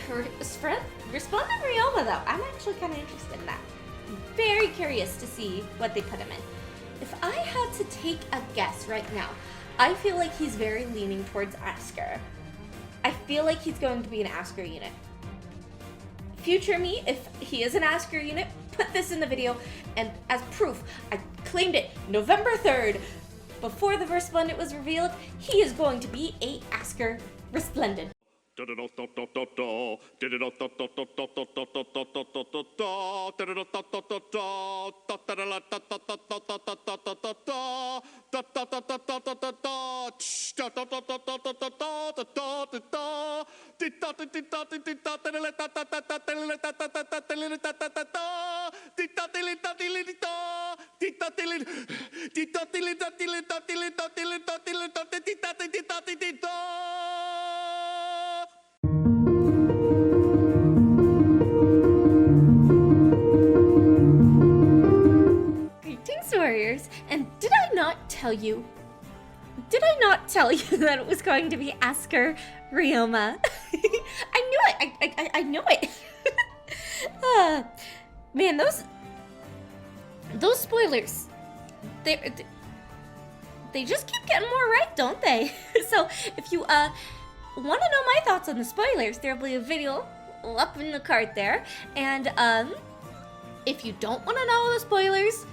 Resplendent Ryoma, though, I'm actually kind of interested in that. I'm very curious to see what they put him in. If I had to take a guess right now, I feel like he's very leaning towards Asker. I feel like he's going to be an Asker unit. Future me, if he is an Asker unit, put this in the video, and as proof, I claimed it November 3rd. Before the Resplendent was revealed, he is going to be a Asker Resplendent. Greetings, warriors, and did I not tell you that it was going to be Asker Ryoma? I knew it. I knew it. Man, those spoilers, they just keep getting more right, don't they? So if you want to know my thoughts on the spoilers, there'll be a video up in the card there. And if you don't want to know the spoilers,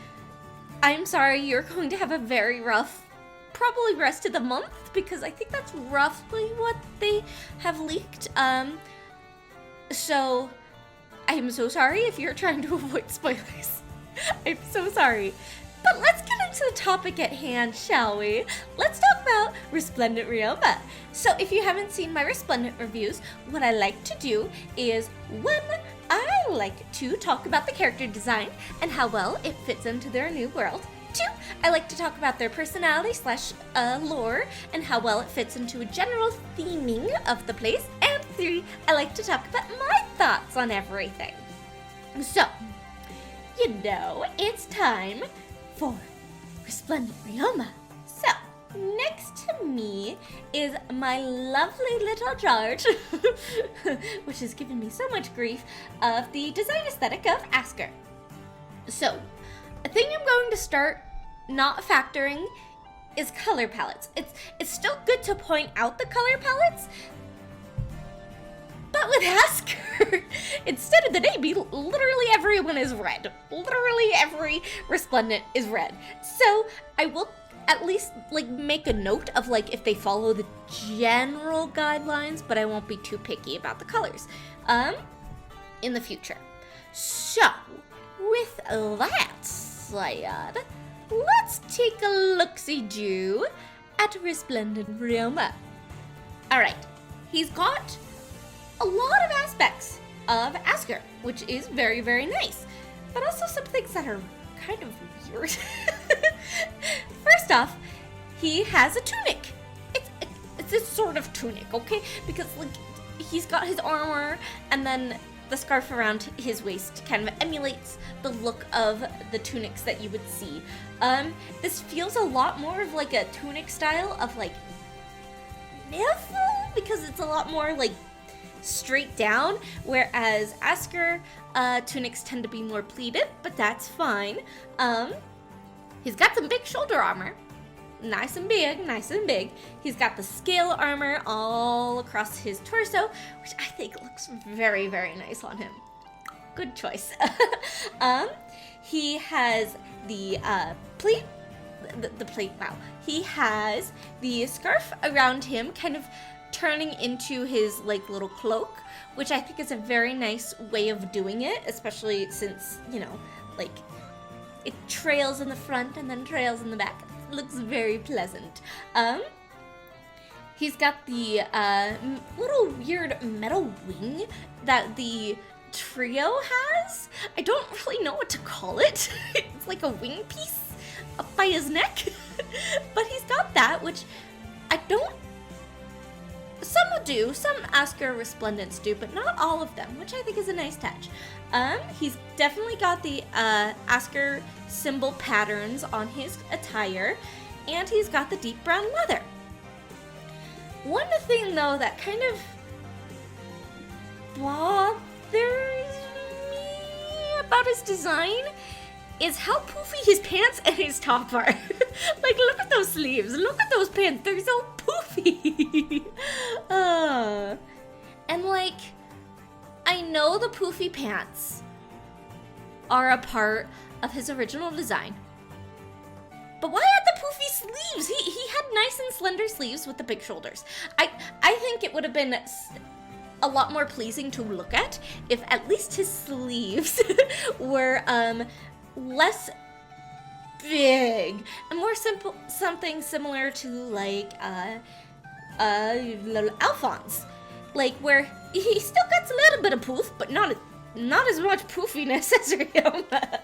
I'm sorry, you're going to have a very rough, probably rest of the month, because I think that's roughly what they have leaked. So I'm so sorry if you're trying to avoid spoilers. I'm so sorry. But let's get into the topic at hand, shall we? Let's talk about Resplendent Ryoma. So if you haven't seen my Resplendent reviews, what I like to do is, one, I like to talk about the character design and how well it fits into their new world. Two, I like to talk about their personality / lore and how well it fits into a general theming of the place. And three, I like to talk about my thoughts on everything. So, you know, it's time for Resplendent Ryoma. So, next to me is my lovely little George, which has given me so much grief, of the design aesthetic of Asker. So, a thing I'm going to start not factoring is color palettes. It's still good to point out the color palettes, but with Asker, instead of the navy, literally everyone is red. Literally every Resplendent is red. So I will at least make a note of if they follow the general guidelines, but I won't be too picky about the colors in the future. So with that said, let's take a look-see-do at Resplendent Ryoma. Alright, he's got a lot of aspects of Asker, which is very, very nice, but also some things that are kind of weird. First off, he has a tunic. It's a sort of tunic, okay? Because he's got his armor, and then the scarf around his waist kind of emulates the look of the tunics that you would see. This feels a lot more of a tunic style of Nifl, because it's a lot more straight down, whereas Asker tunics tend to be more pleated, but that's fine. He's got some big shoulder armor, nice and big. He's got the scale armor all across his torso, which I think looks very, very nice on him. Good choice. He has the plate. The plate, wow. He has the scarf around him, kind of turning into his little cloak, which I think is a very nice way of doing it, especially since, it trails in the front and then trails in the back. It looks very pleasant. He's got the little weird metal wing that the trio has. I don't really know what to call it. It's like a wing piece up by his neck. But he's got that, which I don't... Some do, some Asker Resplendents do, but not all of them, which I think is a nice touch. He's definitely got the Asker symbol patterns on his attire, and he's got the deep brown leather. One thing, though, that kind of bothers me about his design is how poofy his pants and his top are. Like, look at those sleeves. Look at those pants. They're so poofy. And like, I know the poofy pants are a part of his original design, but why add the poofy sleeves? He had nice and slender sleeves with the big shoulders. I think it would have been a lot more pleasing to look at if at least his sleeves were less big and more simple, something similar to like Alphonse, like where he still gets a little bit of poof, but not as much poofiness as Ryoma.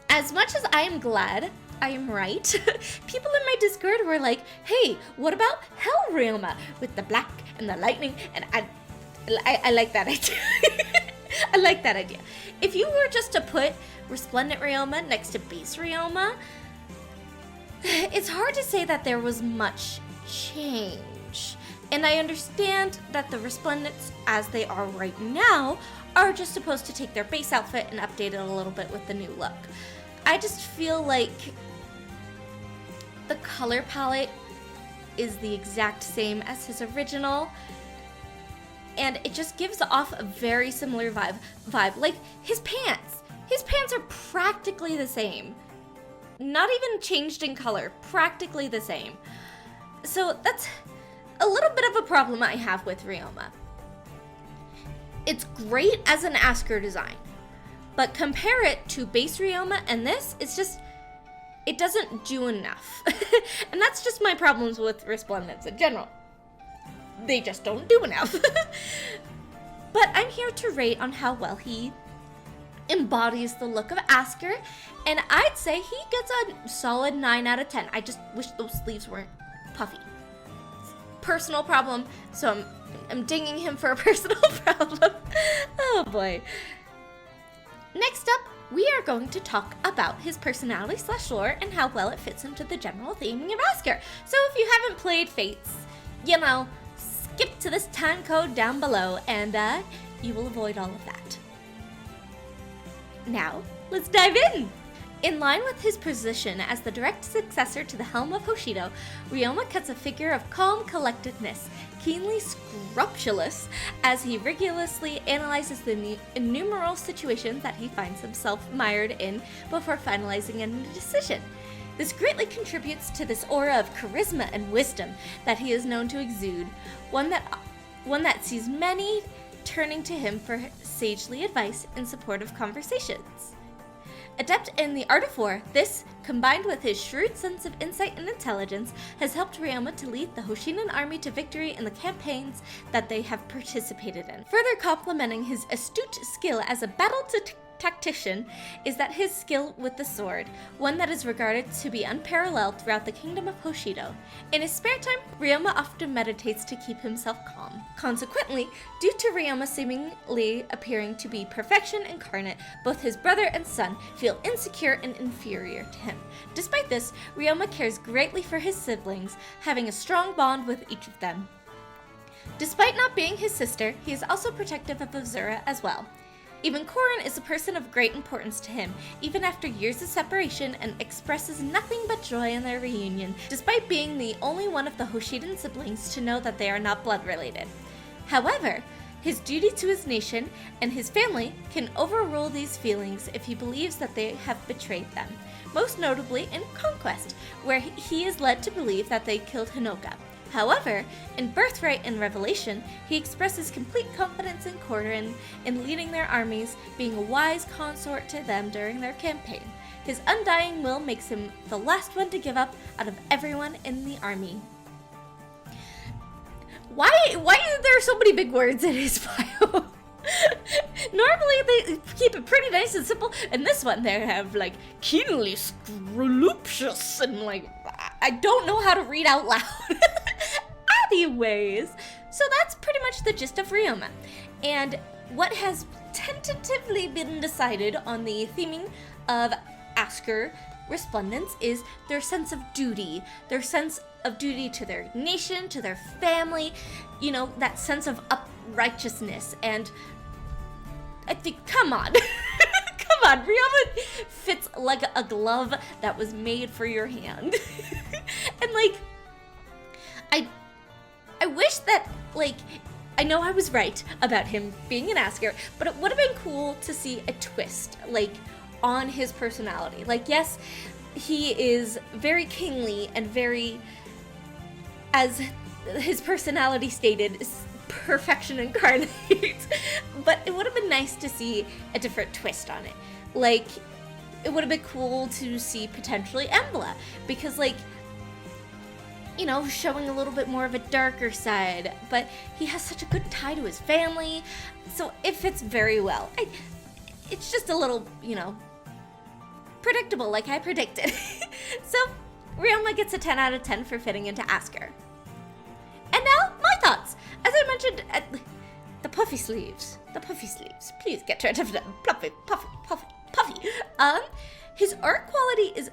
As much as I am glad I am right, people in my Discord were like, hey, what about Hell Ryoma with the black and the lightning? And I like that idea. I like that idea. If you were just to put Resplendent Ryoma next to Base Ryoma, it's hard to say that there was much change. And I understand that the Resplendents, as they are right now, are just supposed to take their base outfit and update it a little bit with the new look. I just feel like the color palette is the exact same as his original, and it just gives off a very similar vibe. Like his pants are practically the same. Not even changed in color, practically the same. So that's a little bit of a problem I have with Ryoma. It's great as an Asker design, but compare it to Base Ryoma and this, it doesn't do enough. And that's just my problems with Resplendents in general. They just don't do enough. But I'm here to rate on how well he embodies the look of Asker, and I'd say he gets a solid 9 out of 10. I just wish those sleeves weren't puffy. Personal problem, so I'm dinging him for a personal problem. Oh boy. Next up, we are going to talk about his personality / lore and how well it fits into the general theming of Asker. So if you haven't played Fates, skip to this time code down below and you will avoid all of that. Now, let's dive in! In line with his position as the direct successor to the helm of Hoshido, Ryoma cuts a figure of calm collectedness, keenly scrupulous as he rigorously analyzes the innumerable situations that he finds himself mired in before finalizing a decision. This greatly contributes to this aura of charisma and wisdom that he is known to exude, one that sees many turning to him for sagely advice and supportive conversations. Adept in the art of war, this, combined with his shrewd sense of insight and intelligence, has helped Ryoma to lead the Hoshinan army to victory in the campaigns that they have participated in. Further complementing his astute skill as a battle-tactician is that his skill with the sword, one that is regarded to be unparalleled throughout the kingdom of Hoshido. In his spare time, Ryoma often meditates to keep himself calm. Consequently, due to Ryoma seemingly appearing to be perfection incarnate, both his brother and son feel insecure and inferior to him. Despite this, Ryoma cares greatly for his siblings, having a strong bond with each of them. Despite not being his sister, he is also protective of Azura as well. Even Korin is a person of great importance to him, even after years of separation, and expresses nothing but joy in their reunion, despite being the only one of the Hoshidan siblings to know that they are not blood related. However, his duty to his nation and his family can overrule these feelings if he believes that they have betrayed them, most notably in Conquest, where he is led to believe that they killed Hinoka. However, in Birthright and Revelation, he expresses complete confidence in Korin in leading their armies, being a wise consort to them during their campaign. His undying will makes him the last one to give up out of everyone in the army. Why are there so many big words in his bio? Normally they keep it pretty nice and simple, and this one they have like keenly scrupulous and like I don't know how to read out loud. Anyways, so that's pretty much the gist of Ryoma, and what has tentatively been decided on the theming of Asker Resplendents is their sense of duty, to their nation, to their family, that sense of righteousness, and I think, come on. Come on, Ryoma fits like a glove that was made for your hand. And like, I wish that, like, I know I was right about him being an Asker, but it would have been cool to see a twist, like, on his personality. Like, yes, he is very kingly and very, as his personality stated, perfection incarnate. But it would have been nice to see a different twist on it. Like, it would have been cool to see potentially Emblem, because, like, you know, showing a little bit more of a darker side, but he has such a good tie to his family, so it fits very well. It's just a little, you know, predictable, like I predicted. So, Ryoma gets a 10 out of 10 for fitting into Asker. And now, my thoughts. As I mentioned, the puffy sleeves. Please get rid of them. Puffy. His art quality is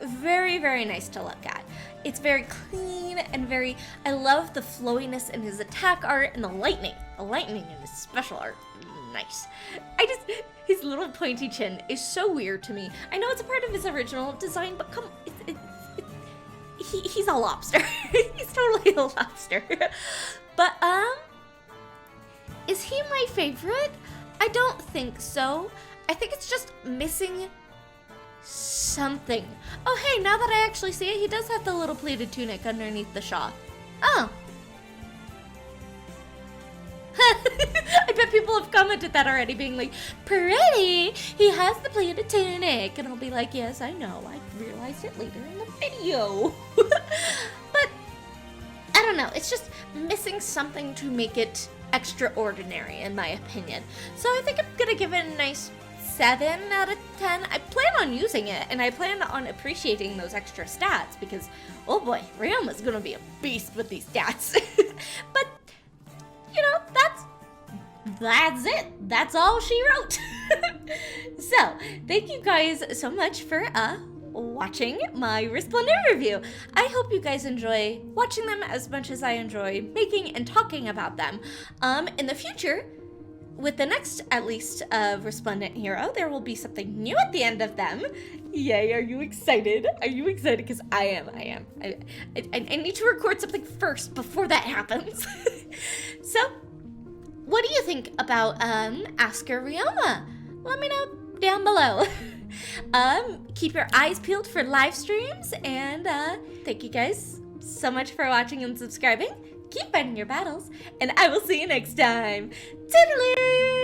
very, very nice to look at. It's very clean and very, I love the flowiness in his attack art and the lightning. The lightning in his special art, nice. His little pointy chin is so weird to me. I know it's a part of his original design, but come, he's a lobster. He's totally a lobster. But, is he my favorite? I don't think so. I think it's just missing something. Oh, hey, now that I actually see it, he does have the little pleated tunic underneath the shawl. Oh. I bet people have commented that already, being like, pretty, he has the pleated tunic. And I'll be like, yes, I know. I realized it later in the video. But, I don't know. It's just missing something to make it extraordinary, in my opinion. So I think I'm gonna give it a nice 7 out of 10. I plan on using it, and I plan on appreciating those extra stats, because, oh boy, Ryoma's gonna be a beast with these stats. But, you know, that's it. That's all she wrote. So, thank you guys so much for watching my Resplendent review. I hope you guys enjoy watching them as much as I enjoy making and talking about them. In the future, with the next, at least, Resplendent hero, there will be something new at the end of them. Yay, are you excited? Are you excited? Because I am. I need to record something first before that happens. So, what do you think about Asker Ryoma? Let me know down below. Keep your eyes peeled for live streams, and thank you guys so much for watching and subscribing. Keep fighting your battles, and I will see you next time. Toodaloo!